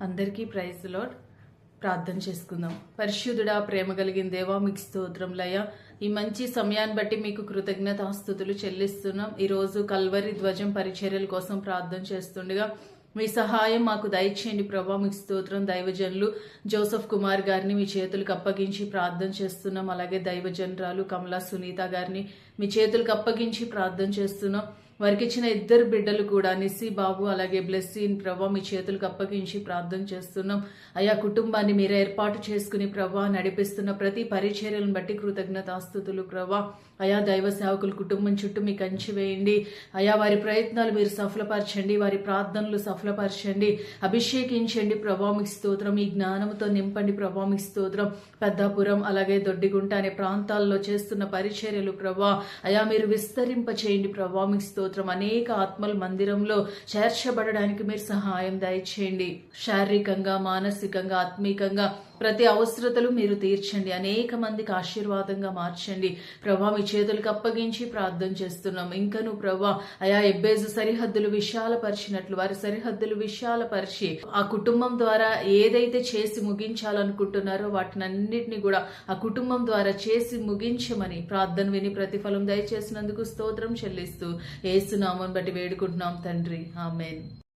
అందరికీ praise lord. ప్రార్థన చేసుకుందాం. పరిశుద్ధుడా, ప్రేమ కలిగిన దేవా, మీకు స్తోత్రములయ్యా. ఈ మంచి సమయాన్ని బట్టి మీకు కృతజ్ఞతాస్తుతులు చెల్లిస్తున్నాం. ఈరోజు కల్వరి ధ్వజం పరిచర్యల కోసం ప్రార్థన చేస్తుండగా మీ సహాయం మాకు దయచేయండి ప్రభా. మీకు స్తోత్రం. దైవజనులు జోసెఫ్ కుమార్ గారిని మీ చేతులకు అప్పగించి ప్రార్థన చేస్తున్నాం. అలాగే దైవజనరాలు కమలా సునీత గారిని మీ చేతులకు అప్పగించి ప్రార్థన చేస్తున్నాం. వారికి ఇచ్చిన 2 బిడ్డలు కూడా నిస్సి బాబు అలాగే బ్లెస్సీన్ ప్రభా మీ చేతులకు అప్పగించి ప్రార్థన చేస్తున్నాం. అయా కుటుంబాన్ని మీరు ఏర్పాటు చేసుకుని ప్రభా నడిపిస్తున్న ప్రతి పరిచర్యలను బట్టి కృతజ్ఞతాస్తుతులు ప్రభా. అయా దైవ సేవకుల కుటుంబం చుట్టూ మీ కంచి వేయండి. అయా వారి ప్రయత్నాలు మీరు సఫలపరచండి, వారి ప్రార్థనలు సఫలపరచండి, అభిషేకించండి ప్రభా. మీకు స్తోత్రం. ఈ జ్ఞానంతో నింపండి ప్రభా. మీకు స్తోత్రం. పెద్దాపురం అలాగే దొడ్డిగుంట అనే ప్రాంతాల్లో చేస్తున్న పరిచర్యలు ప్రభా అయా మీరు విస్తరింప చేయండి ప్రభా. మీకు స్తోత్రం. అనేక ఆత్మల మందిరంలో చేర్చబడడానికి మీరు సహాయం దయచేయండి. శారీరకంగా, మానసికంగా, ఆత్మీకంగా ప్రతి అవసరతలు మీరు తీర్చండి. అనేక మందికి ఆశీర్వాదంగా మార్చండి ప్రభా. మీ చేతులకు అప్పగించి ప్రార్థన చేస్తున్నాం. ఇంకను ప్రభా అయా ఎబ్బేజు సరిహద్దులు విశాలపరిచినట్లు వారి సరిహద్దులు విశాలపరిచి ఆ కుటుంబం ద్వారా ఏదైతే చేసి ముగించాలనుకుంటున్నారో వాటినన్నిటిని కూడా ఆ కుటుంబం ద్వారా చేసి ముగించమని ప్రార్థన విని ప్రతిఫలం దయచేసినందుకు స్తోత్రం చెల్లిస్తూ యేసు నామమును బట్టి వేడుకుంటున్నాం తండ్రి. ఆమేన్.